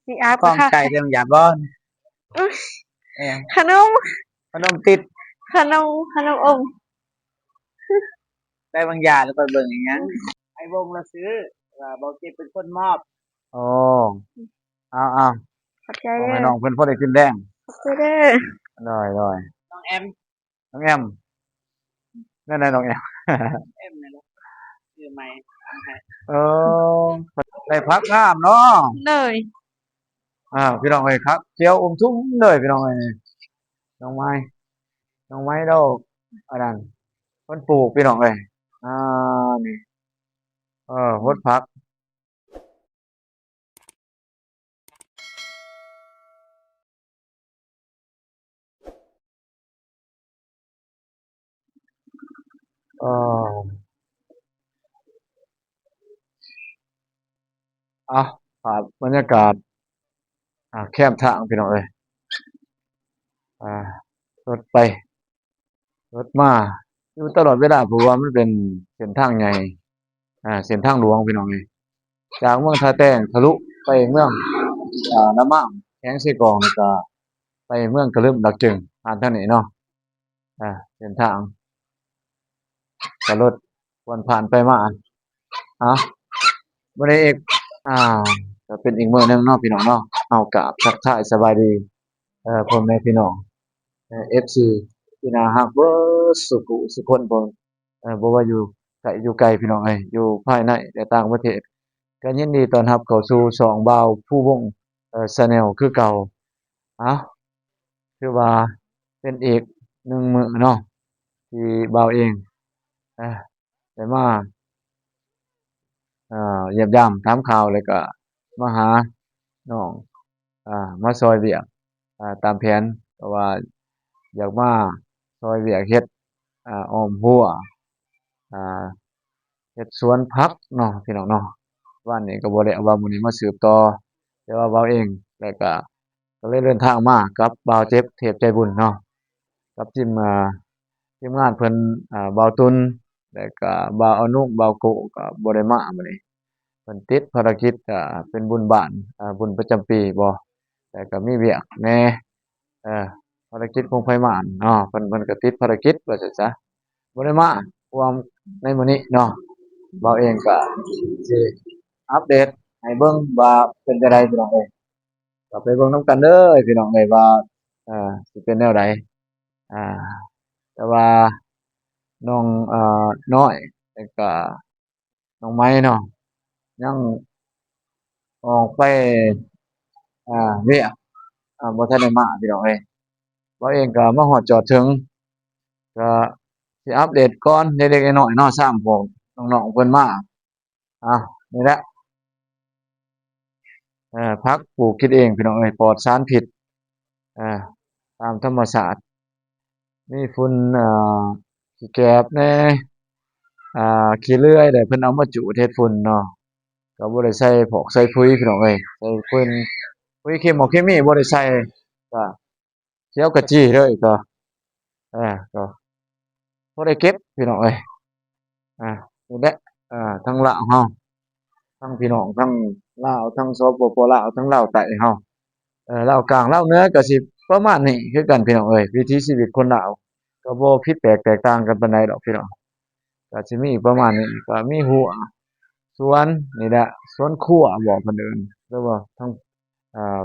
มีอาบกล้องค่ะไก่เต็มอย่าบ้อนอุ๊ยเอ้ยขนมขนมติดขนมอมได้บางอย่างแล้วก็เบิ่งอย่างงั้นไอ้วงเราซื้อบอกเก็บเป็นคนมอบโอ้เอาขอบใจบอกเด้อให้น้องเพิ่นพอได้กินแดงขอบใจเด้อได้น้องแอมน้องแอมนั่นน่ะน้องแอมแอมนั่นแหละชื่อใหม่เออได้พักงามเนาะเลยพี่น้องเอ้ยครับเจียวอมทุ่มเลยพี่น้องเอ้ยน้องไม้น้องไม้ดอกอันนั้นเพิ่นปลูกพี่น้องเอ้ยอ่านี่ฮดผักเออเอาภาพบรรยากาศแคมทางพี่น้องเอ้ยอ่ารถไปรถมาอยู่ตลอดเวลาเพราะว่ามันเป็นเส้นทางใหญ่เส้นทางหลวงพี่น้องเอ้ยจากเมืองท่าแต้งทะลุไปเมืองละมั่งแข้งซี่กองแล้วก็ไปเมืองกะลึมดักจึงผ่านทางนี้เนาะเส้นทางก็รถวนผ่านไปมาอ่ะบ่ได้เอกอ่าก็เป็นอีกมื้อหนึงเนาะพี่น้องเนาะเอากราบทักทายสบายดีพ่อแม่พี่น้องFC ที่น่ารักเบิดสุขุสุคนบ่ว่าอยู่ไกลอยู่ไกลพี่น้องเอ้ยอยู่ภายในและต่างประเทศก็ยินดีต้อนรับเข้าสู่ช่องบ่าวผู้วงชาแนลคือเก่าอ้าวถือว่าเป็นอีกหนึ่งมื้อเนาะที่บ่าวเองเอ่อได้มาเยี่ยมยามถามข่าวแล้วก็มาหาน้องมาซอยเวียกตามแผนเพราะว่าอยากมาซอยเวียกเฮ็ดอ้อมรั้วอ่าเฮ็ดสวนผักเนาะพี่น้องเนาะว่านี้ก็บ่ได้เอาว่ามื้อนี้มาสืบต่อแต่ว่าเว้าเองแล้วก็เลยเดินทางมากับบ่าวเจ็บเทพใจบุญเนาะกับทีมงานเพิ่นบ่าวตุลแล้วก็บ่าวอนุบ่าวโกก็บ่ได้มามื้อนี้เพิ่นติดภารกิจเป็นบุญบ้านบุญประจำปีบ่แต่ก็มีเวียกแหน่เออภารกิจของไผมานเนาะเพิ่นก็ติดภารกิจว่าซั่นซะบ่ได้มาเพราะว่าในมื้อนี้เนาะ เราเองก็สิอัปเดตให้เบิ่งว่าเป็นจั่งใดพี่น้องเอ้ยก็ไปเบิ่งนำกันเด้อพี่น้องเอ้ยว่าสิเป็นแนวใดอ่าแต่ว่าน้องน้อยแล้วก็น้องไม้เนาะยังออกไปเวียกบ่ทันได้มาพี่น้องเอ้ยเราเองก็มาฮอดจอดถึงก็สิอัปเดตก่อนเล็กๆน้อยๆเนาะซ้ำพวกน้องๆเพิ่นมาอ้าวนี่แหละ ผักปลูกกินเองพี่น้องเอ้ยปลอดสารพิษอ่าตามธรรมชาติมีฝุ่นขี้แกบแหน่ขี้เลื่อยได้เพิ่นเอามาจุเฮ็ดฝุ่นเนาะก็บ่ได้ใส่พวกใส่ปุ๋ยพี่น้องเอ้ยใส่ปุ๋ยเคมอเคมีบ่ได้ใส่ก็เขียวกะจี้เลยก็ก็บ่ได้เก็บพี่น้องเอ้ยอ่านี่แหละทั้งลาวเฮาทั้งพี่น้องทั้งลาวทั้งสปปลาวทั้งลาวใต้เฮา ลาวกลางลาวเหนือก็สิประมาณนี้คือกันพี่น้องเอ้ยวิถีชีวิตคนลาวก็บ่ผิดแปลกแตกต่างกันปานใดดอกพี่น้องก็สิมีประมาณนี้ก็มีหัวสวนนี่แหละสวนครัวบอกเพิ่นเอิ้นหรือว่าทาง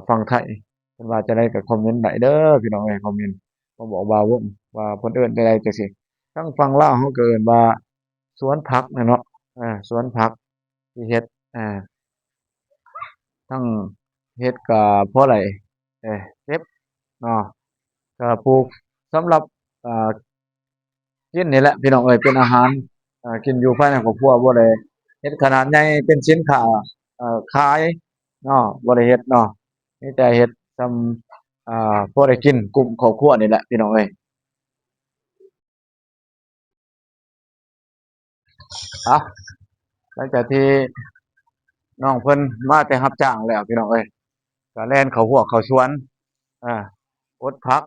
ฝั่งไทยเพิ่นว่าจั่งใดก็คอมเมนต์ได้เด้อพี่น้องเอ้ยคอมเมนต์มาบอกบ่าววงว่าเพิ่นเอิ้นจั่งใดจังซี้ทางฝั่งลาวเฮาก็เอิ้นว่าสวนผักน่ะเนาะสวนผักที่เฮ็ดอ่าทั้งเฮ็ดก็เพราะอะไรเก็บเนาะ ก็ปลูกสำหรับอ่ากินนี่แหละพี่น้องเอ้ยเป็นอาหารกินอยู่ภายในครอบครัวบ่ได้เฮ็ดขนาดใหญ่เป็นสินค้าขายเนาะบ่ได้เฮ็ดเนาะมีแต่เฮ็ดส่ำพอได้กินกลุ่มครอบครัวนี่แหละพี่น้องเอ้ยเอาหลังจากที่น้องเพิ่นมาแต่รับจ้างแล้วพี่น้องเอ้ยก็แล่นเข้าหัวเข้าสวนอาฮดผัก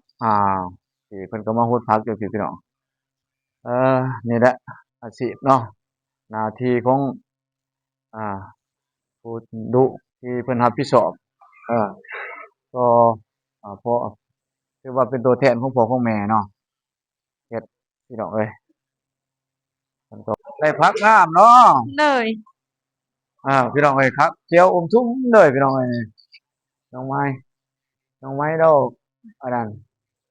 ที่เพิ่นก็มาฮดผักจังซี้พี่น้อง เออนี่แหละอาชีพเนาะหน้าที่ของอ่าผู้ดุที่เพิ่นรับผิดชอบ ออก็พ่อคือว่าเป็นตัวแทนของพ่อของแม่เนาะเฮ็ดพี่น้องเอ้ยมันก็ได้พักงามเนาะ เลย พี่น้องเอ้ยครับเจียวอมทุ่มเลยพี่น้องเอ้ยน้องไม้น้องไม้เราอันนั้น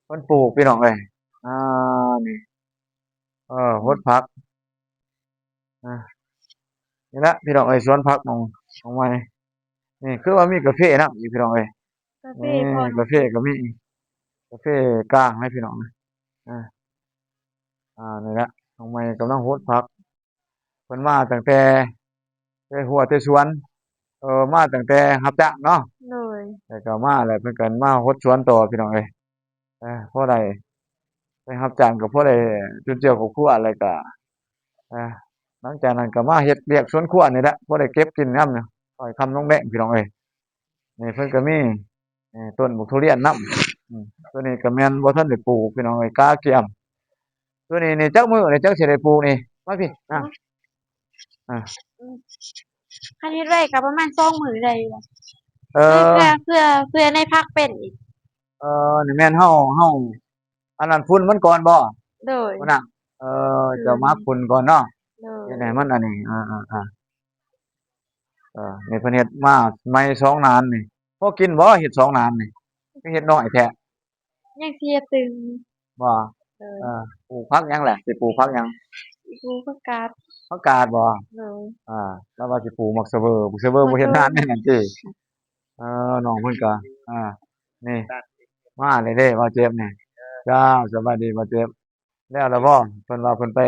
เพิ่นปลูกพี่น้องเอ้ยอ่านี่ฮดผักอ่านี่ละพี่น้องเอ้ยสวนผักน้องไม้นี่คือว่ามีกาแฟนำอยู่พี่น้องเอ้ยกาแฟนี่พร้อมกาแฟก็มีกาแฟกลางให้พี่น้องนะอานี่ละน้องไม้กำลังฮดผักเพิ่นมาตั้งแต่หัวแต่สวนมาตั้งแต่รับจ้างเนาะ เลย แต่ก็มาแล้วเพิ่นก็มาฮดสวนต่อพี่น้องเอ้ยพอได้ไปรับจ้างก็พอได้จุนเจือครอบครัวแล้วก็อาหลังจากนั้นก็มาเฮ็ดเวียกสวนครัวนี่แหละพอได้เก็บกินยามค่อยค่ำลงแล้งพี่น้องเอ้ยนี่เพิ่นก็มีต้นบักทุเรียนนำตัวนี้ก็แม่นบ่ทันได้ปลูกพี่น้องเอ้ยกาเกียมตัวนี้นี่จักมื้อนี่จักสิได้ปลูกนี่มาพี่อาอืมคันเฮ็ดไว้ก็ประมาณ2มื้อได้อยู่เอเพื่ออเพื่อเพื่อในพักเป็นอีกนี่แม่นเฮาอันนั้นฝุ่นมันก่อนบ่เลยพุ่นน่ะคือเจ้ามาฝุ่นก่อนเนาะเลเฮ็ดยให้มันอันนี้นี่เพิ่นเฮ็ดมาใหม่สองนานนี่พอกินบ่เฮ็ดสองนานนี่คือเฮ็ดน้อยแท้ยังสิเฮ็ดตึงบ่เลยเออปลูกผักหยังแหละสิปลูกผักหยังดูประกาศผักกาดบ่เลยแล้วว่าสิปลูกมักเสะเว้อบักเสะเว้อบ่เฮ็ดนานแม่นั่นติน้องเพิ่นก็นี่มาเลยเด้บ่าวเจ็บนี่จ้าสบายดีบ่าวเจ็บแล้วล่ะบ่เพิ่นว่าเพิ่นไป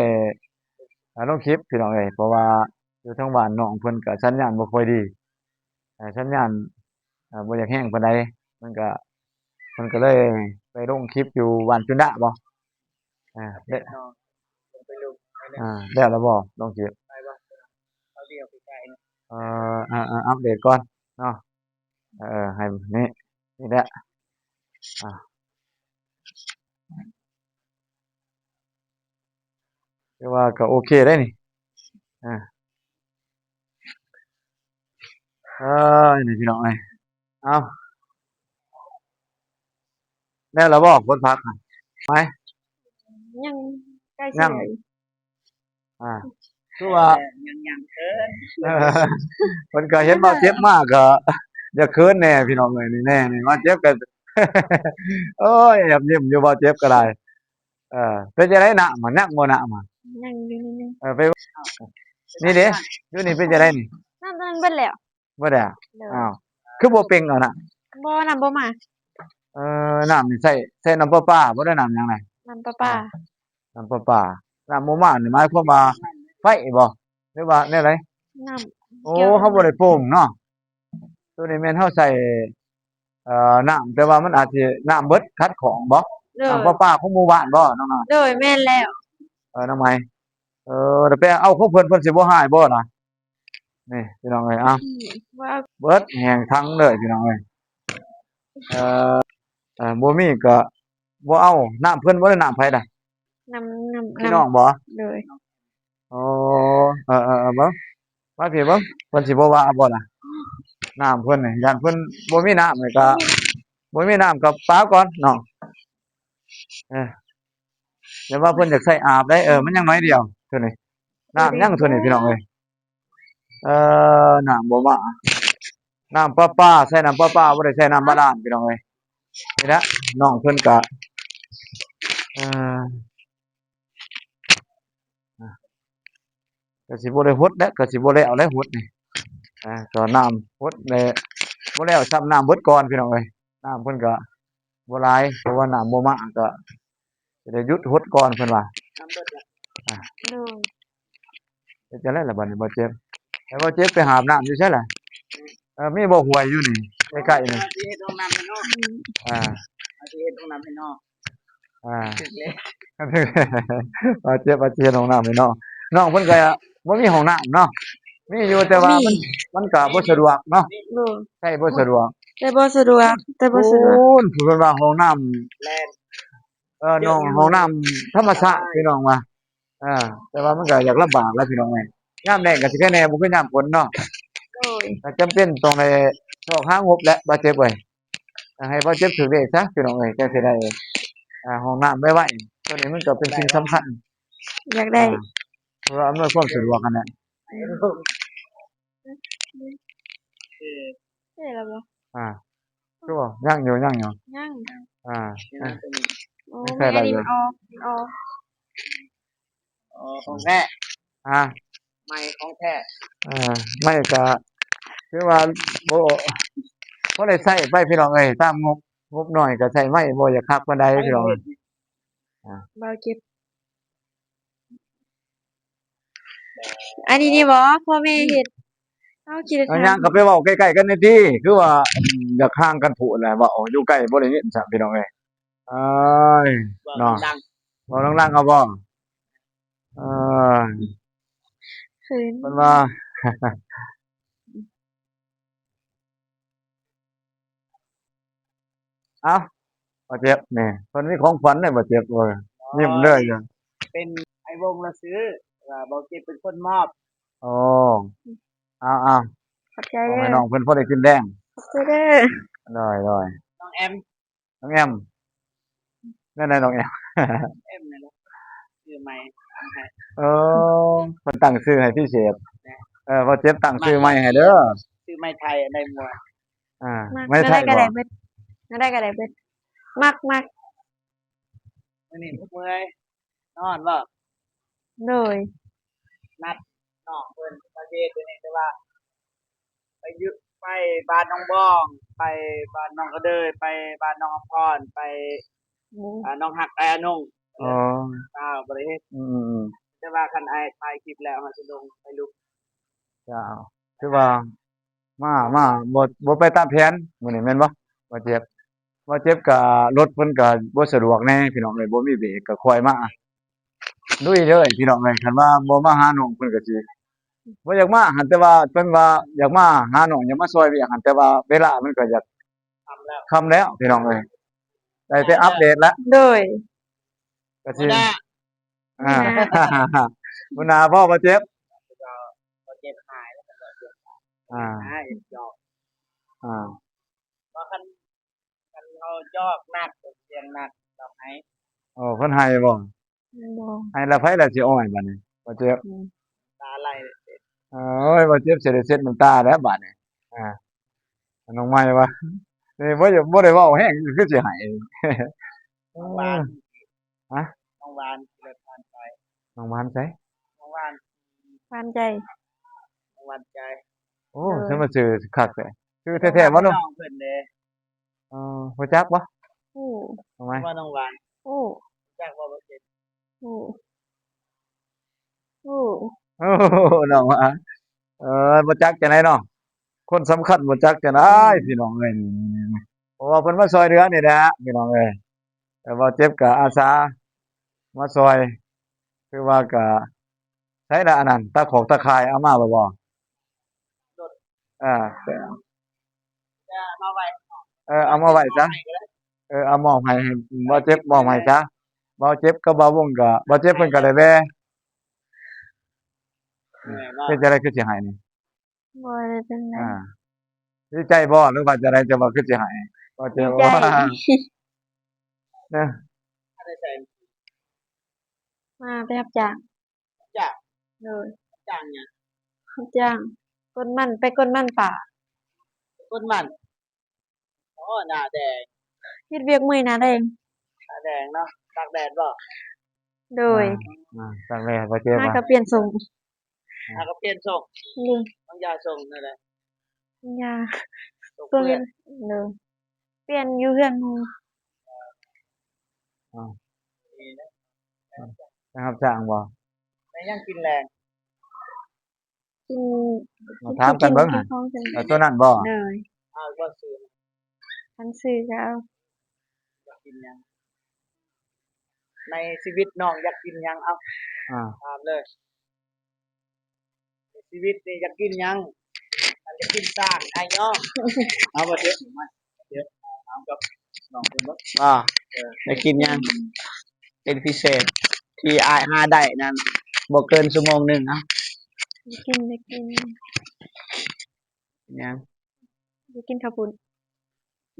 ลงคลิปพี่น้องเอ้ยเพราะว่าอยู่ทางบ้านน้องเพิ่นก็สัญญาณบ่ค่อยดีสัญญาณบ่อยากแรงปานใดมันก็เพิ่นก็เลยไปลงคลิปอยู่บ้านจุฑะบ่ได้แล้วล่ะบ่ลงคลิปเอ่อัปเดตก่อนเนาะให้นี่แหละอ่าถือว่าก็โอเคได้นี่อาเอนี่พี่น้องเอ้ยอ้าวแล้วล่ะบ่คนพักอะไปยังใกล้สิยังแล้วอาคือว่า ยังเออเพิ่นก็เห็นว่าเจ็บมากก็อย่าเคินแหน่พี่น้องเอ้ยนี่แน่นี่ว่าเจ็บก็โอ๊ยแอบยิ้มอยู่ว่าเจ็บก็ได้เป็นจังได๋น่ะมันนักบ่น่ะมายังอยู่นิดนึงไปนี่เด้อยู่นี่เป็นจังได๋นี่น้ำมันเบิดแล้วบ่ได้เลยอ้าวคือบ่เป่งเอาน่ะบ่น้ำบ่มาน้ำนี่ใส่น้ำประปาบ่ได้น้ำหยังไดน้ำประปาน้ำประปาน้ำบ่มานี่หมายความว่าไฟบ่หรือว่าแนวใดน้โอ้ำเกี่ยวกับเราบ่ได้โป่งเนาะตัวนี้แม่นเราใส่น้ำแต่ว่ามันอาจสิน้ำเบิดขัดข้องบ่เลน้ำยประปาของหมู่บ้านบ่น้องน้อยเลยแม่นแล้วน้องไม้แล้วไปเอาของเพิ่นสิบ่ให้บ่ล่ะนี่พี่น้องเอ้ยว่าเบิดแห้งทั้งเลยพี่น้องเอ้ยเอ่อบ่มีก็บ่เอาน้ำเพิ่นบ่ได้น้ำไผล่ะพี่น้องบ่เลยอ๋อเบิ่งมาพี่เบิ่งเพิ่นสิบ่ว่าบ่ล่ะน้ำเพิ่นนี่ย้านเพิ่นบ่มีน้ำนี่ก็บ่มีน้ำก็ปาก่อนเนาะเออแต่ว่าเพิ่นอยากใช้อาบได้มันยังน้อยเดียวเท่านี้น้ำยังเท่านี้พี่น้องเอ้ยน้ำบ่มาน้ำประปาใช้น้ำประปาบ่ได้ใช้น้ำบาดาลพี่น้องเอ้ยนี่ละน้องเพิ่นก็เอ่อก็สิบ่ได้ฮดแล้วก็สิบ่แล้วแหล้วฮดนี่ก็น้ำฮดแลบ่แล้วซ้ำน้ำเบิดก่อนพี่น้องเอ้ยน้ำเพิ่นก็บ่หลายเพราะว่าน้ำบ่มาก็สิได้หยุดฮดก่อนเพิ่นว่าอาเลยเป็นจังได๋ล่ะบัดนี้บ่เจ็บแต่บ่เจ็บไปหาบน้ำอยู่ไสล่ะมีบ่ห้วยอยู่นี่ใกล้ๆนี่สิเฮ็ดห้องน้ำให้น้องอาสิเฮ็ดห้องน้ำให้น้องอา ถึกแล้ว บ่เจ็บบ่สิเฮ็ดห้องน้ำให้น้องน้องเพิ่นก็บ่มีห้องน้ำเนาะมีอยู่แต่ว่ามีมันก็บ่สะดวกเนาะเลยใช้บ่สะดวกแต่บ่สะดวกแต่บ่สะดวกพู้นเพิ่นว่าห้องน้ำ แล่นน้องห้องน้ำธรรมชาติพี่น้องว่าแต่ว่ามันก็อยากลำบากแหล้วพี่น้องเอ้ยยามแล้งก็สิแค่แน่บ่คือยามฝนเนาะเลย ย ก็จำเป็นต้องได้ซอกหางบและบ่เจ็บเอ้ยให้บ่เจ็บถือเลขซะพี่น้องเอ้ยจังสิได้ห้องน้ำไว้ตัวนี้มันก็เป็นสิ่งสำคัญ อยากได้ เพื่ออำนวยความสะดวกกันแหละ ใช่แล้วบ่ คือบ่ยังอยู่ ยัง อ่า โอ้ ไม่ใช่ ไม่ อะไร อันนี้ เลย มันออกออก ของแท้ อ่า ไม่ของแท้ ไม่ก็คือว่าบ่ได้ใช้ไปพี่น้องเอ้ยตามงบน้อยก็ใช้ไม้บ่อยากคักปานใดพี่น้องเอ้ย เบาเจ็บ อันนี้นี่บ่พ่อแม่เฮ็ดเอาคิด อัน ทา ยังก็ไปเว้าใกล้ๆกันในที่คือว่าอยากห่างกันโพูดแหละว่าอ๋ออยู่ใกล้บ่ได้ยินซะพี่น้องเอ้ยเอ้ย ว่า เนาะ ดัง บ่ลังๆเอาบ่เอ้ย คืน เพิ่นว่า เอ้าบ่เจ็บนี่เพิ่นมีของขวัญให้บ่เจ็บเอ้ยยิ้มเลยจ้ะ เป็นไอ้วงละซื้อบอกเก็บเป็นคนมอบ อ๋อเอา ขอบใจ ๆเอา เด้ ให้ อ น้องเพิ่นพอได้กินแดง ขอบใจเด้อ ได้ น้องแอม ๆน้องแอมนั่นน่ะน้องแอม แอมนี่แหละชื่อใหม่ทำให้ เออเพิ่นตั้งชื่อให้พิเศษบ่เจ็บตั้งชื่อใหม่ให้เด้อ ชื่อไม่ไทยในหมวด มัก ไม่ นั่น ใช่ ได้ก็ บ่ ได้เบิดนั่นได้ก็ได้เบิดมัก มื้อนี้ทุกมื้อนอนบ่ โดย นัดน้องเพิ่นประเทศตัวนี้แต่ว่า ไปบ้านน้องบ้อง ไปบ้านน้องกระเดยไปบ้านน้องอภรไปน้องหักไอ้อนง อ๋อ บ่ได้เฮ็ด อืม แต่ว่าคันอ้ายถ่ายคลิปแล้วมันสิลงไปลุก จ้าคือว่ามาบ่ไปตามแผนมื้อนี้แม่นบ่บ่เจ็บก็รถเพิ่นก็บ่สะดวกแน่พี่น้องเอ้ยบ่มีเบรกก็ค่อยมาลุยเลยพี่น้องเอ้ยคันว่าบ่มาหาน้องเพิ่นก็สิบ่อยากมาหั้นแต่ว่าเพิ่นว่าอยากมาหาน้องอยากมาซอยเวียกหั้นแต่ว่าเวลามันก็อยาก ทำแล้ว ค่ำแล้วพี่น้องเอ้ยได้แต่อัปเดตแล้ว โดย ก็สิ มื้อหน้า อ่า มื้อหน้าพ่อบ่เจ็บ บ่เจ็บหายแล้วก็บ่เจ็บ อ่า หายยอก อ่า เพราะคันเรายอกหนักเสียงหนักเราให้ โอ้เพิ่นให้บ่ บ่ ให้แล้วไผล่ะสิอ้อยบัดนี้บ่เจ็บ ตาไหล โอ้ยบ่เจ็บสิได้เช็ดน้ำตาแล้วบัดนี้น้องใหม่ว่านี่บ่ได้เว้าแฮงคือสิให้ น้องหวาน ฮะ น้องหวานเกิดผ่านไป น้องหวานไส น้องหวาน ปานใจ น้องหวานใจ โอ้ฉันมาชื่อคักแท้ชื่อแท้ๆบ่เนาะ น้องเพิ่นเด้ บ่จักบ่ โอ้ น้องใหม่ ว่าน้องหวาน โอ้ จักว่าบ่เจ็บ โอ้โอ้ โอ้น้องหวานบ่จักจังไดเนาะคนสำคัญบ่จักจังไดพี่น้องเอ้ยเพราะว่าเพิ่นมาซอยเหลือนี่แหละพี่น้องเอ้ยแต่ว่าเจ็บก็อาสามาซอยคือว่าก็ใช้ละอันนั้นตะขอกตะข่ายเอามาบ่อ่า จะมาไว้ เอามาไว้ซะเอามอบให้บ่เจ็บมอบให้ซะบ่เจ็บกับบ่วงก็บ่เจ็บเพิ่นก็ได้แว่เฮ็ดจังได๋คือสิให้นี่ บ่ได้เป็นไร ดีใจบ่หรือว่าจังได๋จะว่าคือสิให้บ่เจ็ ดี บ ใจ นะ ได้ใส่ มาไปรับจ้าง จ้ะ โดย จ้างเนี่ย รับจ้างกดมันไปกดมันป่า ต้นมันโอ้หน้าแดง เฮ็ดเวียกมื้อหน้าแดง หน้าแดงเนาะตากแดดบ่ โดย จังได๋บ่เจ็บ มา อ่ะ ก็เปลี่ยนทรง ถ้าก็เปลี่ยนส่ง นี่ ต้องยาส่งนั่นแหละ ยา ส่ง เปลี่ เพื่ ย อน นเลยเปลี่ยนอยู่เฮือนหมู่ นี่นะ นะครับจ้างบ่ แต่ยังกินแรง กิน มาถามกันเบิ่ง กิ หั่น ของจัง ตัวนั้นบ่ เลย เอาก็ซื้อ คันซื้อก็เอา อยากกินหยังในชีวิตน้องอยากกินหยังเอา อ่า ถามเลยในชีวิตนี่อยากกินหยังอันจะกินสร้างไอ้น้องเอาบ่เด้อมาเดี๋ยวถามกับน้องเพิ่นบ่ได้กินหยังเป็นพิเศษ ที่อายหาได้นั้นบ่เกินชั่วโมงหนึงนะ ได้กิน ยัง ไปกินข้าวปุ้น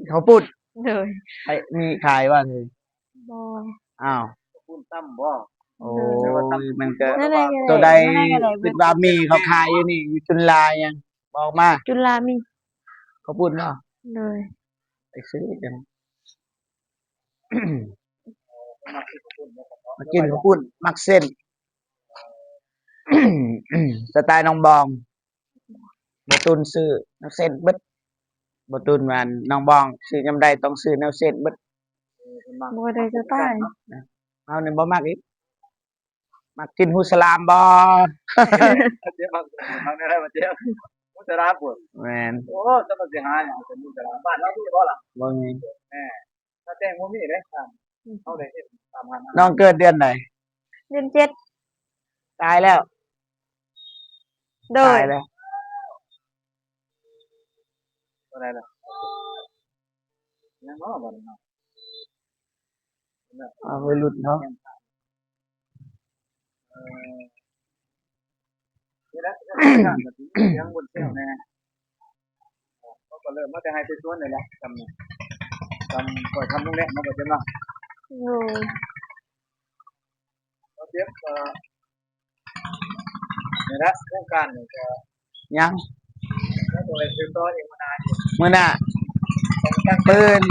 เขาพูด เลย ไอ้มีขายว่าเลย บ่ อ้าว ปุ้นตั้มบ่ โอ้ยมันก็ นั่นได้ก็ ตัวใด นั่นได้ก็ได้เบิ คิ ด ดว่ามีเขาขายอยู่นี่อยู่จุฬายังบอกมา จุฬามี เขาพูดเนาะ เลย ไปซื้อกัน มาที่ปุ้นเนี่ยครับ มากินข้าวปุ้นมักเส้น สไตล์น้องบองบ่ตุนซื้อแนวเส้นเบิดบ่ตุนว่าน้องบองซื้อยามใดต้องซื้อแนวเส้นเบิด บ่ได้จะตาย เฮานี่บ่มักอีกมักกินฮูสลามบ่ เจ๊บางทางได้มาเจ๊มุจราปุ่น แม่น โอ้จะมาสิหาอย่างเป็นมุจราบ้านเราที่บ่ล่ะ บ่มี ถ้าแจ้งบ่มีได้ตามเฮาได้เฮ็ดตามหัน น้องเกิดเดือนใด เดือนเจ็ด ตายแล้ว โด ตาย ยแล้ว บ่ได้ล่ะยังบ่บ่เนาะ เอาไปหลุดเนาะ นี่แหละยังบนเซลแน่เขาก็เริ่มมาแต่ให้ไปสวนนี่แหละจำปล่อยทำตรงนี้มาบ่จังเนาะ โดย เราเตรียมนี่ละโครงการนี่ก็ ยัง แล้วตัวเองคือต่อเองมานาน มื้อหน้า ต้องตั้ง ปืน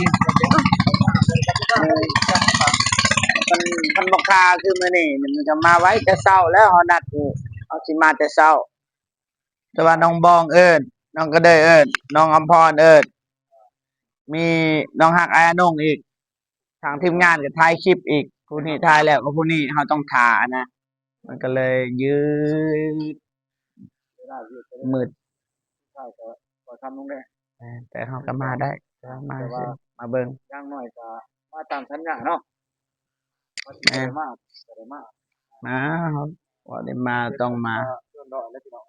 มัน มันบ่คาคือมื้อนี้มันก็มาไว้แต่เช้าแล้วเฮานัดนี่เอาสิมาแต่เช้า แต่ว่าน้องบองเอิ้นน้องก็ได้เอิ้นน้องอำพรเอิ้นมีน้องฮักอายอนงอีก ทางทีมงานก็ถ่ายคลิปอีกผู้นี้ถ่ายแล้วก็ผู้นี้เฮาต้องท่านะ มันก็เลยยืด ได้อยู่ มืด ใช่ก็ปล่อยทำตรงนี้ แต่เฮาก็มาได้มาสิมาเบิ่ง ย่างน้อยก็มาตามสัญญาเนาะมาที่ได้มากได้มาก มาบ่ได้มาต้องมา เรื่องดอกแล้วพี่น้อง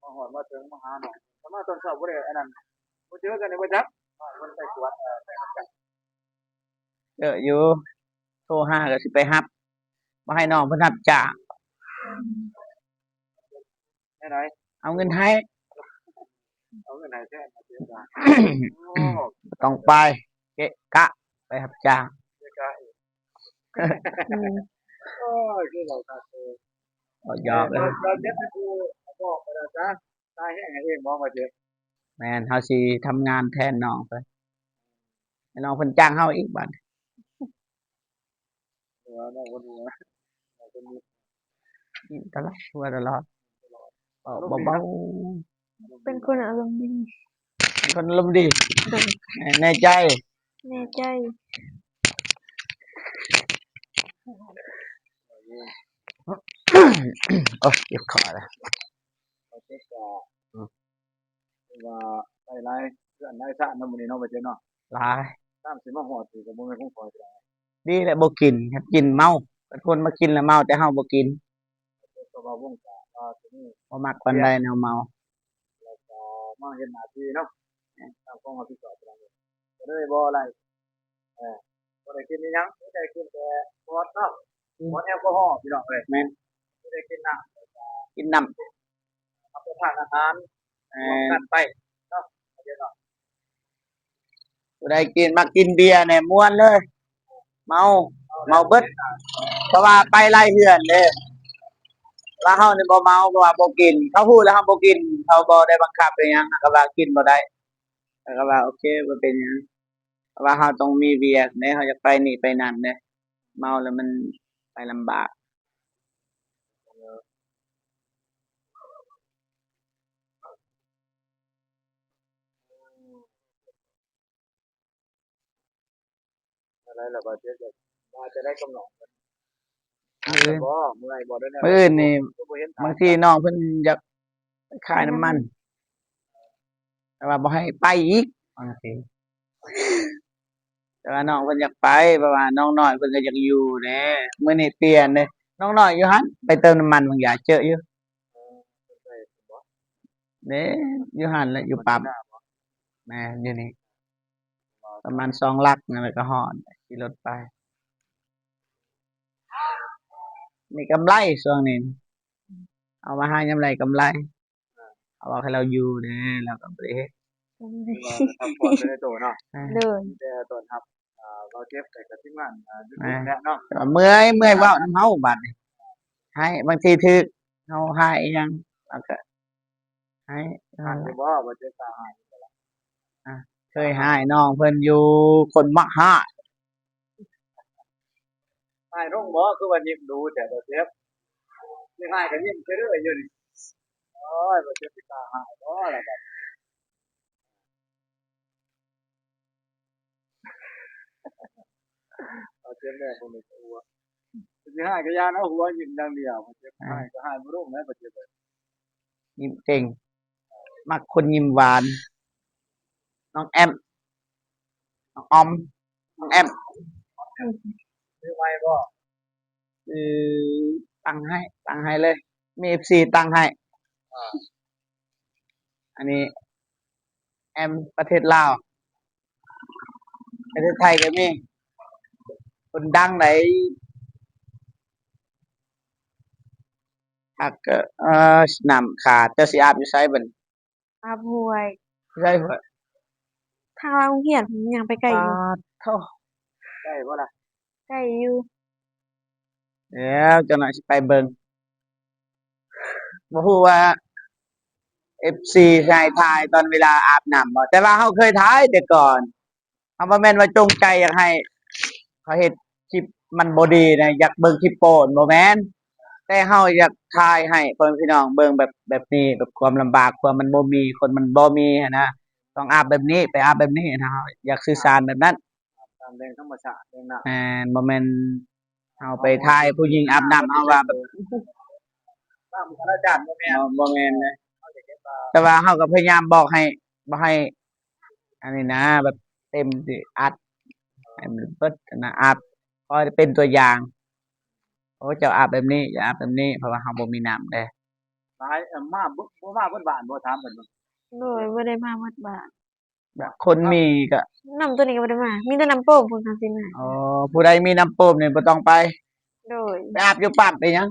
มาหอดมาถึงมาหาหน่อยถ้ามาตอนเช้าบ่ได้อันนั้นบ่เจอกันในบ่จักมันไปสวนไปกัน เยอะอยู่โทรหาก็สิไปรับบ่ให้น้องเพิ่นรับจ้าง ได้ไหน เอาเงินให้ เอาเงินไหนแท้มาเจอกันโอ้ ต้องไปเกะกะไปรับจ้าง เจอกัน อืม โอ้ยคือเราตาเจอ บ่หยอกเลย เราเจ็บให้กูบอกไปแล้วจ้าตายแห้งเองมองมาเจ็บ แม่นเฮาสิทำงานแทนน้องไปให้น้องเพิ่นจ้างเฮาอีกบัด หัวน้องคนหัวคนนี้ ตลอดทั่วตลอดเบา เป็นคนอารมณ์ดี ๆเป็นคนอารมณ์ดี โดย แน่ใจ แน่ใจ โอ้ยเจ็บคอแล้ว เราเจ็บก็ว่าไปไล่เพื่อนไล่ซ่าน้ำมันนี่เนาะไปเจ็บเนาะ หลาย ตามสิมาหอดสิกับบ่แม่นคงคอยจ้ะ ดีแหละบ่กินครับกินเมาเป็นคนมากินแล้วเมาแต่เฮาบ่กิน ก็ว่าวงจ้ะทีนี้ บ่มักปานใดแนวเมา แล้วก็มาเฮ็ดหน้าที่เนาะตามของเราที่สอบกันก็เลยบ่อะไรบ่ได้กินอีหยังไม่ได้กินแต่พอดเนาะพอดแอลกอฮอล์พี่น้องเอ้ย แม่น ไม่ได้กินน้ำ กินน้ำ รับประทานอาหารกันไปเนาะเดี๋ยวเนาะ ผู้ใดกินมักกินเบียร์เนี่ยม่วนเลย เมาเบิดเพราะว่าไปไล่เฮือนเด้ว่าเฮานี่บ่เมาเพราะว่าบ่กิน เขาพูดแล้วเฮาบ่กิน เขาบ่ได้บังคับไปหยังก็ว่ากินบ่ได้ก็ว่าโอเคบ่เป็นหยังเพราะว่าเฮาต้องมีเวียกเด้เฮาอยากไปนี่ไปนั่นเด้เมาแล้วมันไปลำบาก อะไรล่ะบ่เจ๊ว่าจะได้กำหนด มื้อ บ่เมื่อยบ่ได้แน่ มื้ออื่นนี่ บ่เห็น บางทีน้องเพิ่นอยากไปขายน้ำมัน แต่ว่าบ่ให้ไปอีกบางทีแต่ว่าน้องเพิ่นอยากไปเพราะว่าน้องน้อยเพิ่นก็อยากอยู่แหน่มื้อนี้เปลี่ยนเด้น้องน้อยอยู่หั่นไปเติมน้ำมันบางอย่างเจออยู่เด้อยู่หั่นแหละอยู่ปั๊มแม่นอยู่นี่ประมาณ2ลักนั่นแหละก็ฮอดขี่รถไปนี่กำไรช่วงนี้เอามาหายามไรกำไร เอาว่าให้เราอยู่เด้เราก็บ่ได้เฮ็ด ว่าทำความเป็นในตัวเนาะ เลย แต่ตอนครับเราเจ็บแต่กับที่มันอยู่แล้วเนาะ แต่ว่าเมื่อยเว้านำเฮาบัดนี้ให้บางทีถึกเฮาให้อีหยังแล้วก็ให้ อาจจะบ่ว่าเจ็บตาหาย เคยให้น้องเพิ่นอยู่คนมักฮ้า หายร่องบ่คือว่ายิ้มดูแต่บ่เจ็บสิหายก็ยิ้มไปเรื่อยอยู่นี่โอ้ยบ่เจ็บตาหายบ่ล่ะบัดเอาเจ็บแม่บ่มีตัวสิหายก็ยานเอาหัวยิ้มอย่างเดียวบ่เจ็บหายก็หายบ่ร่องแม่บ่เจ็บ ยิ้มเก่งมักคนยิ้มหวาน น้องแอม น้องออม น้องแอม ซื้อไว้บ่ คือตั้งให้เลย มี FC ตั้งให้ อันนี้ แอมประเทศลาว ประเทศไทยก็มีคนดังไหนหักก็น้ำขาดเจ้าสิอาบอยู่ไสบัดนี้ อาบห่วย ใช่เพิ่น ทางโรงเรียนผมยังไปไกลอยู่ โธ่ ได้บ่ล่ะ ไกลอยู่ เดี๋ยวเจ้าหน่อยสิไปเบิ่งบ่ฮู้ว่า FC ชายทายตอนเวลาอาบน้ำบ่แต่ว่าเฮาเคยถ่ายแต่ก่อนเฮาบ่แม่นว่าจงใจอยากให้เขาเฮ็ดคลิปมันบ่ดีนะอยากเบิ่งคลิปโป๊ะบ่แม่นแต่เฮาอยากถ่ายให้พ่อแม่พี่น้องเบิ่งแบบนี้แบบความลำบากความมันบ่มีคนมันบ่มีหั้นนะต้องอาบแบบนี้ไปอาบแบบนี้นะเฮาอยากสื่อสารแบบนั้น ตามแรงธรรมชาติแรงน้ำ บ่แม่นเฮาไปถ่ายผู้หญิงอาบน้ำเฮาว่าแบบ น้ำอาจารย์บ่แม่น บ่แม่นนะแต่ว่าเฮาก็พยายามบอกให้บ่ให้ อันนี้นะ แบบเต็มสิอัดให้มันเบิดนะอาบพอเป็นตัวอย่างโอ้เจ้าอาบแบบนี้อย่าอาบแบบนี้เพราะว่าเฮาบ่มีน้ำเด้ หลายมาบ่มาเพิ่นบ้านบ่ถามเพิ่นบ่ เลยบ่ได้มาวัดบาท แบบคนมีก็ น้ำตัวนี้ก็บ่ได้มา มีแต่น้ำโป่งพุ่นทางสิมา อ๋อผู้ใดมีน้ำโป๊มนี่บ่ต้องไป โดย ไปอาบอยู่ปั๊มเป็นหยัง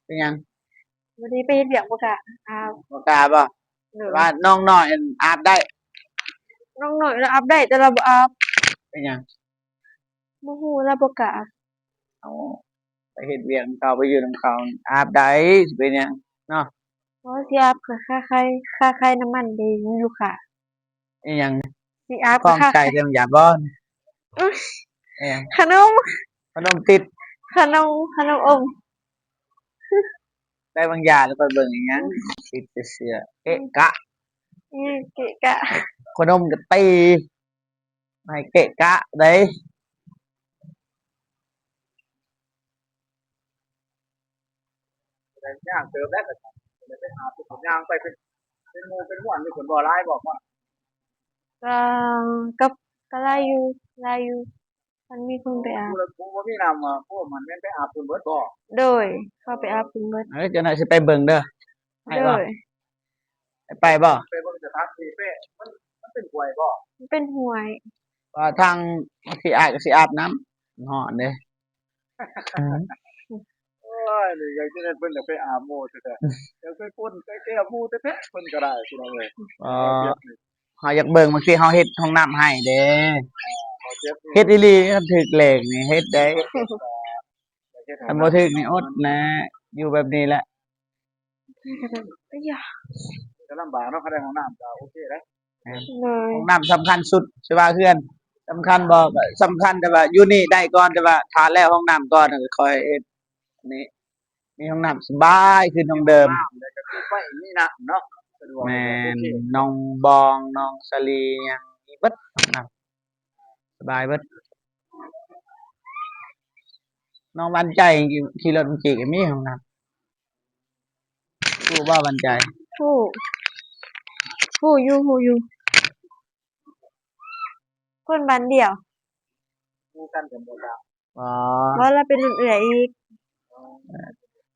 เป็นหยัง บ่ได้ไปเฮ็ดเวียกบ่กะอาบ บ่กล้าบ่ โดย ว่าน้องน้อยอาบได้ น้องน้อยเราอาบได้แต่เราบ่อาบ เป็นหยัง บ่ฮู้เราบ่กล้าอาบ เอาไปเฮ็ดเวียกนำเขาไปอยู่นำเขาอาบได้สิเป็นหยังเนาะ เพราะสิอาบก็ค่าไข่น้ำมันเด้อยู่ค่ะ อีหยัง สิอาบ ข้ ก็ อง ค่า ใจเรื่องยาบ่อีหยัง ขนม ขนมติด ขนมอม ได้บางอย่างแล้วก็เบิ่งอีหยังติดแต่เสื้อเกะกะ เกะกะ ขนมก็ตีให้เกะกะเด้ แต่ย่างเติมแล้วก็ไปหาผู้คนย่างไปเป็นหมู่เป็นหมู่อยู่คนบ่หลายบอกว่า ก็กับก็หลายอยู่มันมีคนไปอาบ ผู้บ่มีน้ำผู้มันแม่นไปอาบเพิ่นเบิดบ่ โดยเข้าไปอาบเพิ่นเบิด เจ้าหน่อยสิไปเบิ่งเด้อให้ โด บ่ ย ไปบ่ ไปเบิ่งสถานที่เป้มันเป็นห่วยบ่ มันเป็นห่วย ว่าทางสิอาบก็สิอาบน้ำฮ้อนเด้ โอ้ยนี่อยากจะได้เพิ่นจะไปอาบหมู่แท้ๆอยากไปป่นไปแก้หมู่แท้ๆเพิ่นก็ได้พี่น้องเอ้ย เฮาอยากเบิ่งบางทีเฮาเฮ็ดห้องน้ำให้เด้ บ่เจ็บ เฮ็ดอีหลีคันถึกเลขนี่เฮ็ดได้คันบ่ถึกนี่อดนะ อยู่แบบนี้แหละ ก็อยาก ก็ลำบากเนาะคันได้ห้องน้ำก็โอเคเด้ เลย ห้องน้ำสำคัญสุดใช่ว่าเพื่อนสำคัญบ่ก็สำคัญแต่ว่าอยู่นี่ได้ก่อนแต่ว่าถ้าแล้วห้องน้ำก่อนก็ค่อยเฮ็ดนี่มีห้องน้ำสบายขึ้นของเดิม น้ำแล้วก็มีไฟมีน้ำเนาะสะดวก แม่น โอเค น้องบองน้องสลีหยังมีเบิดห้องน้ำสบายเบิดน้องวันใจขี่รถเมื่อกี้ก็มีห้องน้ำรู้บ่วันใจ ผู้อยู่คนบ้านเดียว คู่กันกันบ่ได้ อ๋อ เพราะเราเป็นรุ่นเอื้อยอีก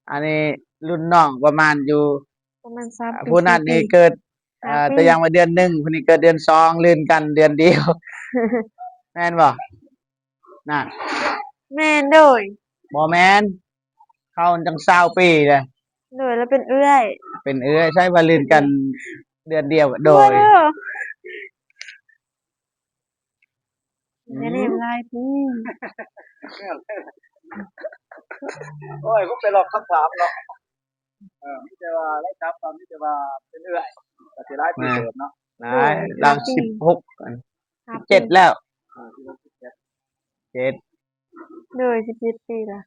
อันนี้รุ่นน้องประมาณอยู่ ประมาณ3 ปี ผู้นั้น 4 นี่ ปี เกิด 3 แต่ยังว่าเดือนหนึ่งผู้นี้เกิดเดือนสองลื่นกันเดือนเดียว แม่นบ่นั่น แม่นโดย บ่แม่นเข้าจัง20ปีเลย โดยเราเป็นเอื้อย เป็นเอ้ยใช่ว่าลื่นกันเดือนเดียวโดย เด้อเดี๋ยวนี้มันหลายปี โอ้ยผมไปหลอกคำถามเนาะมิแต่ว่าได้ครับตอนมิแต่ว่าเป็นเอื้อยก็สิหลายปีเติบเนาะ นะเรา16 17แล้ว ที่เราคิดแค่ 7 เด้อ17 ปีละ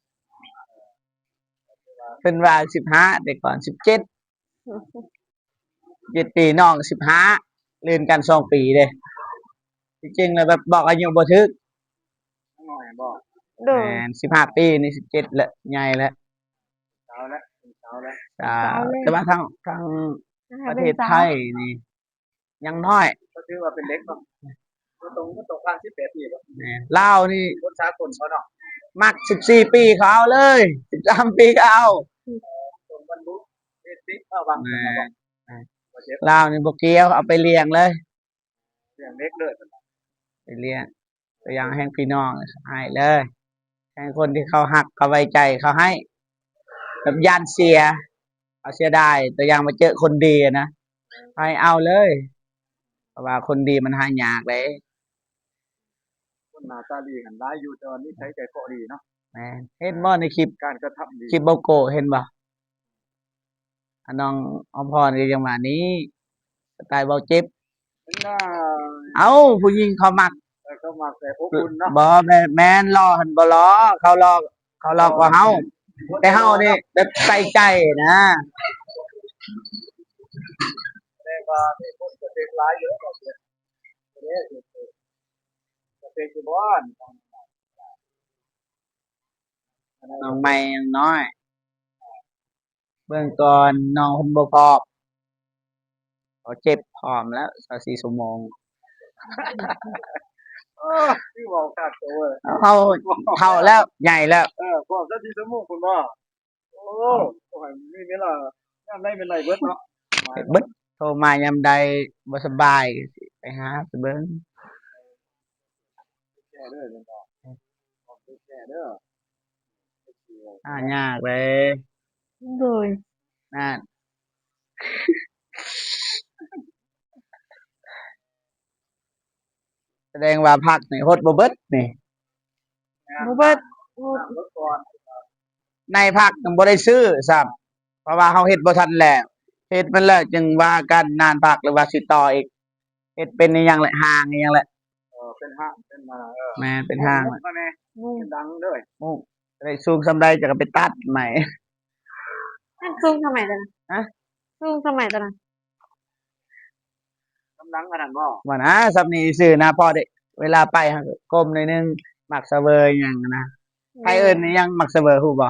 เพิ่นว่า15แต่ก่อน17 7ปีน้อง15ลื่นกัน2ปีเด้ที่จริงแล้วแบบบอกอายุบ่ถึก หน่อยบอก เด้อ แม่น15ปีนี่17แล้วใหญ่แล้ว เช้าแล้วเป็นเช้าแล้ว อ่าแต่ว่าทางประเทศไทยนี่ยังน้อย ก็ถือว่าเป็นเล็กเนาะก็ตรงข้าง18ปีบ่ แม่นลาวนี่ คนสากลเขาเนาะ มัก14 ปีเขาเอาเลย13 ปีก็เอา ตรงบรรลุเอติบาง แม่ บ่เจ็บ ลาวนี่บ่เกี่ยวเอาไปเลี้ยงเลย เรื่องเล็กเลย ไปเลี้ยงตัวอย่างให้พี่น้องให้เลยให้คนที่เขาหักเขาไว้ใจเขาให้แบบย่านเสียเขาเสียดายตัวอย่างมาเจอคนดีอะนะให้เอาเลยเพราะว่าคนดีมันหายากเลย คนหน้าตาดีกันหลายอยู่แต่ว่านิสัยใจคอดีเนาะ แม่นเห็นบ่ในคลิป การกระทำดี คลิปโบโกเห็นบ่อันน้องอมพรก็ยังมานี้สไตล์เบาเจ็บ น่า เอ้าผู้หญิงเขามัก ก็มาแต่อบอุ่นเนาะ บ่แม่นรอหันบ่รอเขารอกว่าเฮาแต่เฮานี่แบบใส่ใจนะ แต่ว่ามีคนจะเป็นหลายเยอะกว่าเดิมเนี่ยจะเป็นคือบ้าน น้องใหม่ยังน้อย เบื้องก่อนน้องเพิ่นบ่พร้อมเขาเจ็บพร้อมแล้ว24ชั่วโมง ที่บอกขาดตัว เฮาเฒ่าแล้วใหญ่แล้ว บอกซะทีสมุกคุณบ่โอ้โหมีเวลางานได้เป็นไรเบิดเนาะ เฮ็ดเบิดโทรมายามใดบ่สบายก็สิไปหาไปเบิ่ง แก่เด้อจังบ่บอกแก่เด้อ ยากเลย เด้อ นั่น แสดงว่าพักนี่ฮดบ่เบิดนี่ บ่เบิด รถก่อน ในพักยังบ่ได้ซื้อซ้ำเพราะว่าเฮาเฮ็ดบ่ทันแล้วเฮ็ดมันแล้วจึงว่ากันนานพักหรือว่าสิต่ออีกเฮ็ดเป็นอีหยังแหละห่างอีหยังแหละ เป็นห้างเป็นมาแม่นเป็นห่าง มาแน่ มุง เป็นดังเด้อ มุกได้สูงสำใดจะก็ไปตัดใหม่ นั่นซุ่มสมัยตอนนั้น ฮะ ซุ่มสมัยตอนนั้น กำลังขนาดบ่ ว่านะสำนี้ซื่อนะพอได้เวลาไปหั่นก็ก้มหน่อยนึงมักเสวยหยังนะใครเอิ้นอีหยังมักเสวยฮู้บ่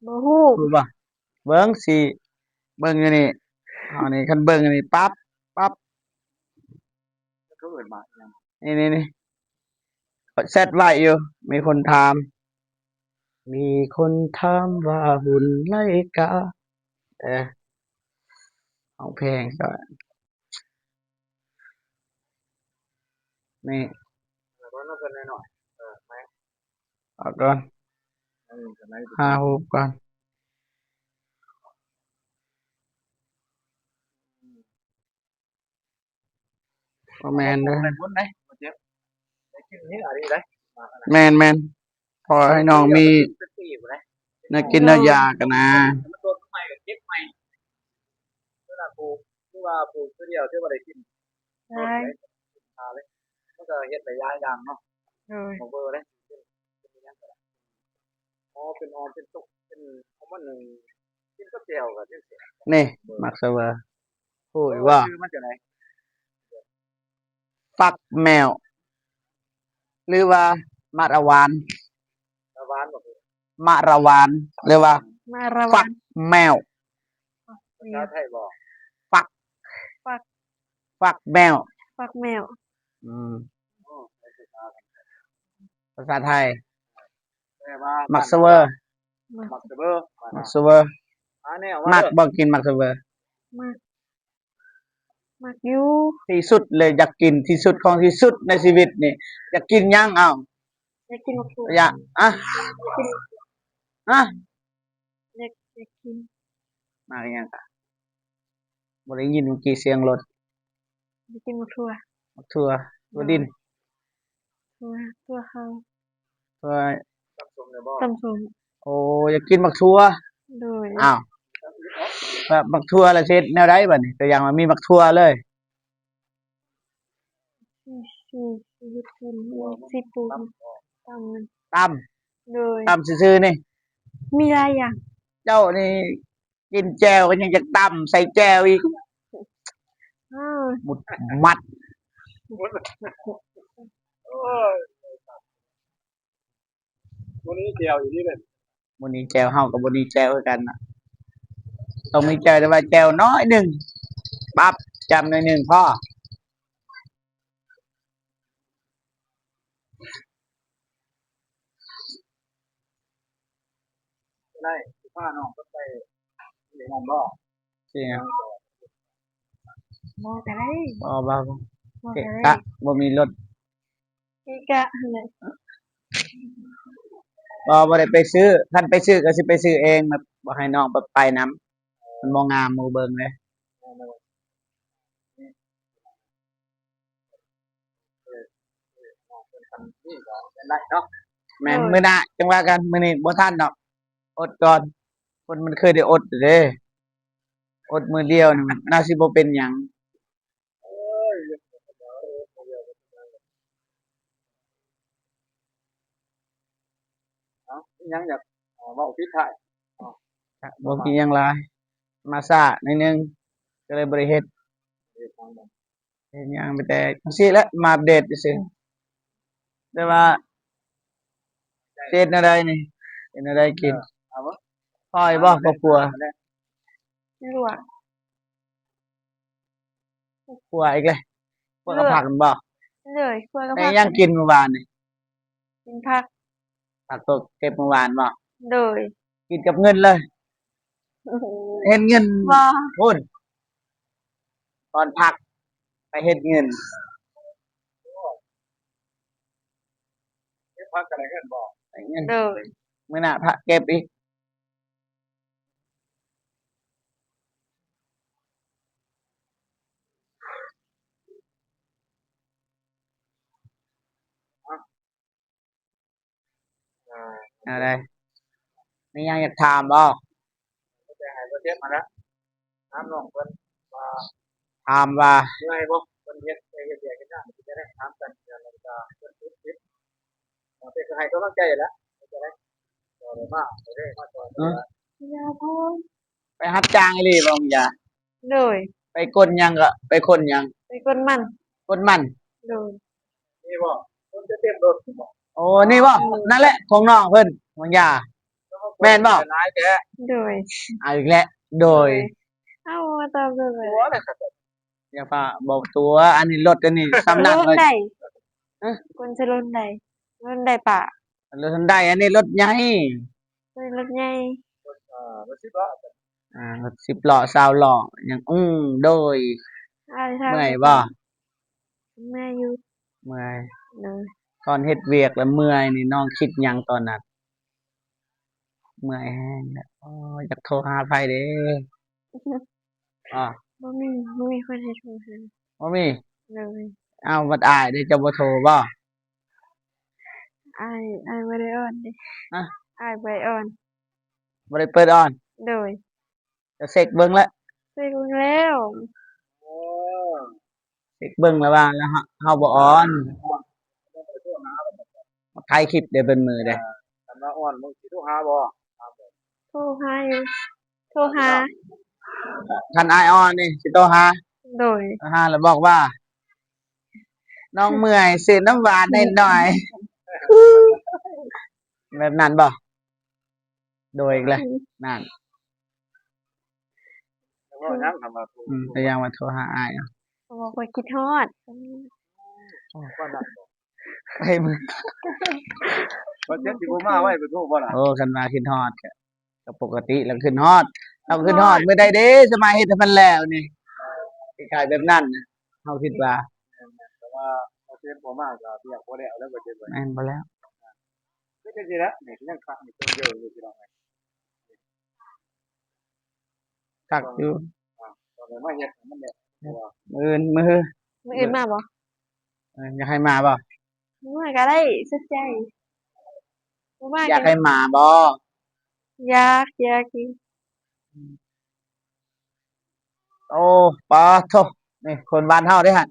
บ่ฮู้ รู้ป่ะเบิ้งสิเบิ้งอยู่นี่เอานี่คันเบิ้งอยู่นี่ปั๊บ เขาเอิ้นมา นี่เซตไว้อยู่ มีคนถาม มีคนถามว่าหุ่นไลกาเอาเพลงก่อนนี่ แล้วก็น่าจะหน่อยไหม เอาก่อน จะไหน หารูปก่อนบ่แม่นเด้อ เป็นคนไหนบ่เจ็บได้กินนี่อะไรได้ แม่นพอให้น้องมี เป็นปีบ่ได้ แน่ากินแน่ายากันนะ มันโดนใหม่กับเจ็บใหม่เวลาปลูกคือว่าปลูกคือเดียวที่ว่าได้กิน ใช่ เลยมันก็เฮ็ดหลายอย่างเนาะ เด้อ ของเบอร์เลยอ๋อเป็นออมเป็นตุกเป็นของมันนึงกินก็เจียวก็จังซี่ นี่มักเสวยพูดว่า คือมันจะไหน ฟักแมว หรือว่ามาระวาน ตะวันบ่ มะระวานหรือว่า มาระ ฟั วั ก ง แมว ภาษาไทยบ่ ฟัก ฟัก ฟักแมว ฟักแมว อืม อ๋อภาษา ภาษาไทย แต่ว่า มั มั กเสเวอร์ มักเสเบอร์ มักเสเวอร์ แนว มักบ่กินมักเสเวอร์ มากมากอยู่ ที่สุดเลยอยากกินที่สุดของที่สุดในชีวิตนี่อยากกินหยังเอ้า อยากกินมะกรูด อยากอ่ะอ่ะ อยากกิน มาอีหยังกะ บ่ได้ยินเมื่อกี้เสียงรถไปกินหมกทั่วบักทั่วทั่วดินทั่วเขา ทั่ว ตับสมเนี่ยบ่ ตำส้ม โอ้อยากกินบักทั่ว โดย อ้าวแบบบักทั่วแล้วสิเฮ็ดแนวใดบัดนี้ตัวอย่างมันมีบักทั่วเลย ชีวิตเป็นสิปูนตำมัน ตำ โดย ตำซื่อๆนี่ มีหลายอย่าง เจ้านี่กินแจ่วก็ยังจะตำใส่แจ่วอีก อ้าว หมุดมัด โอ้ยวันนี้เดียวอยู่นี่เลย มื้อนี้แจ่วเฮากับบ่นี้แจ่วคือกันน่ะต้องมีแจ่วแต่ว่าแจ่วน้อยหนึงปั๊บจำหน่อยหนึงพอ ได้ผ้าน้องก็ไปเรียนนั่นบ่ สิหยัง มอแต่ไร บ่ มอ เกะ แต่ไร กะบ่มีรถ อีกะอะไร บ่ได้ไปซื้อคันไปซื้อก็สิไปซื้อเองแบบบ่ให้น้องไปนำมันบ่งามหมู่เบิ่งเลย นี่ก็เป็นไรเนาะ แม่นมื้อหน้าจังว่ากันมื้อนี้บ่ทันดอกอดก่อนคนมันเคยได้อดเด้อดมื้อเดียวนี่มันน่าสิบ่เป็นหยัง เนาะยังอยากเว้าพิดท้าย บ่มีหยังหลายมาช้าหน่อยหนึงก็เลยบ่ได้เฮ็ดเฮ็ดหยังไปแต่จังซี่แหละมาอัปเดตซื่อๆแต่ว่าเฮ็ดแนวใดนี่เฮ็ดแนวใดกิน เอาบ่ พออยู่บ่ครอบครัว ลวก ครัวอีกเลยพวกกับผักมันบ่ เลยครัวก็ ได้ ผัก ยังกินเมื่อวานนี่ กินผัก ผักตกเก็บเมื่อวานบ่ โดย กินกับเงินเลยเฮ็ดเงิน บ่ พุ่นตอนพักไปเฮ็ดเงิน เก็บพักกันได้เงินบ่ ไปเงิน โดย มื้อหน้าพระเก็บอีกอะไรมีหยังอยากถามบ่ ก็จะให้ประเทศมาแล้วถามน้องเพิ่นว่า ถามว่า เมื่อยบ่เพิ่นเฮ็ดเฮ็ดเวียกเฮ็ดงานสิจะได้ถามกันเดือนละก็เพิ่นคิดเป็นให้กำลังใจแล้วจะได้ต่อได้มาได้มาต่อได้ ยาพน ไปรับจ้างอีหลีบ่มึงอย่า โดย ไปกดหยังก็ไปคนหยัง ไปคนมัน กดมัน โดย นี่บ่เพิ่นจะเต็มรถบ่ โอ้นี่บ่นั่นแหละของน้องเพิ่นมึงอย่า แม่นบ่ หลายแท้ โดย เอาอีกแล้วโดย เอามาตามเลย หัวเลยครับ อย่าพาบอกตัวอันนี้รถอันนี้สำนัก รถ เลย ใด ฮะ คนจะรถใดรถใดป่ะ รถทันได้อันนี้รถใหญ่ รถใหญ่ รถสิบล้อ รถ10ล้อ20ล้อยังโดย อะไรทำ เมื่อยบ่ เมื่อยอยู่ เมื่อย โดย ตอนเฮ็ดเวียกแล้วเมื่อยนี่น้องคิดหยังตอนนั้นเมื่อยแฮงแล้วโอ้ยอยากโทรหาไผเด้อ้อ บ่มีคนให้โทรหา บ่มี เลย อ้าวบัดอ้ายเด้เจ้าบ่โทรบ่ อายบ่ได้อ่อนดิ ฮะ อายบ่ได้อ่อน บ่ได้เปิดออน โดย จะเช็คเบิ่งแล้ว ไปเบิ่งแล้ว โอ้ เช็คเบิ่งแล้วว่าแล้วเฮาบ่ออนถ่ายคลิปเดี๋ยวเป็นมือเด้ คันว่าอ่อนมึงสิโทรหาบ่ โทรหาอยู่โทรหา คันอ้ายออนนี่สิโทรหา โดย แล้วบอกว่า น้องเมื่อยซื้อน้ำหวานให้หน่อย แบบนั้นบ่โดยอีกแล้วนั่น แต่ว่ายังทำมาถูก พยายามมาโทรหาอ้ายอะ บอกว่าคิดฮอด ว่านั่นบ่ ไปมึง ประเทศสิบ่มาไว้ไปโทรบ่ล่ะ โอ้คันมาขึ้นฮอดก็ปกติแล้วขึ้นฮอดเอาขึ้นฮอดมื้อใดเด้สมัยเฮ็ดให้มันแล้วนี่คล้ายๆแบบนั้นน่ะเฮาคิดว่า แต่ว่าประเทศบ่มาก็เรียกบ่แล้วแล้วประเทศบ่ แม่นบ่แล้ว คือจังซี่แหละนี่ยังคักนี่เพิ่นเยอะอยู่พี่น้อง คักอยู่ ตอน เดี๋ยวมาเฮ็ดให้มันได้ มือ มื้ออื่นมาบ่ อยากให้มาบ่ มาก็ได้สุดใจบ่มา อยาก ก็ ให้มาบ่ อยากกิน โอ้ปาโทนี่คนบ้านเฮาเด้อหั่น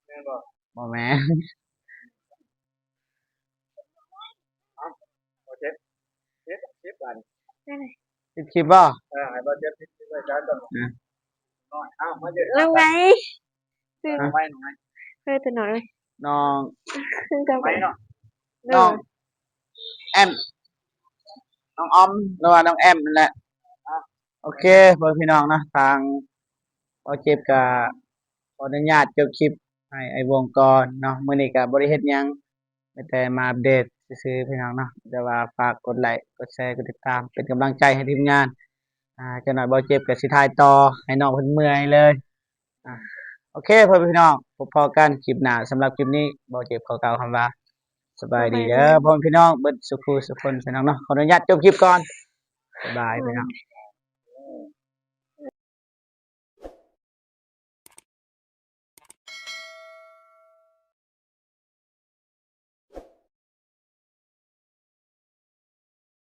แม่นบ่ บ่แม่น บ่เจ็บเจ็บกัน ได้เลย ติดคลิปบ่ ให้บ่เจ็บที่ไว้จานก่อนน้อยมาเจ็บ แล้วไงคือ ไว้หน่อย ตัวหน่อยเลย น้อง จะ ไว้เนาะ น้องแอมน้องออมหรือว่าน้องแอมนั่นแหละโอเคเพื่อนพี่น้องเนาะทางบ่เจ็บก็ขออนุญาตจบคลิปให้ไอ้วงก่อนเนาะมื้อนี้ก็บ่ได้เฮ็ดหยังมีแต่มาอัปเดตซื่อๆพี่น้องเนาะแต่ว่าฝากกดไลค์กดแชร์กดติดตามเป็นกำลังใจให้ทีมงานจักหน่อยบ่เจ็บก็สิถ่ายต่อให้น้องเพิ่นเมื่อยเลยอ่าโอเคเพื่อนพี่น้องพบพอกันคลิปหน้าสำหรับคลิปนี้บ่เจ็บขอกล่าวคำว่าสบายดีเด้อพ่อพี่น้องเบิดสุขสุขคนพี่น้องเนาะขออนุญาตจบคลิปก่อนบ๊ายบายพี่น้อง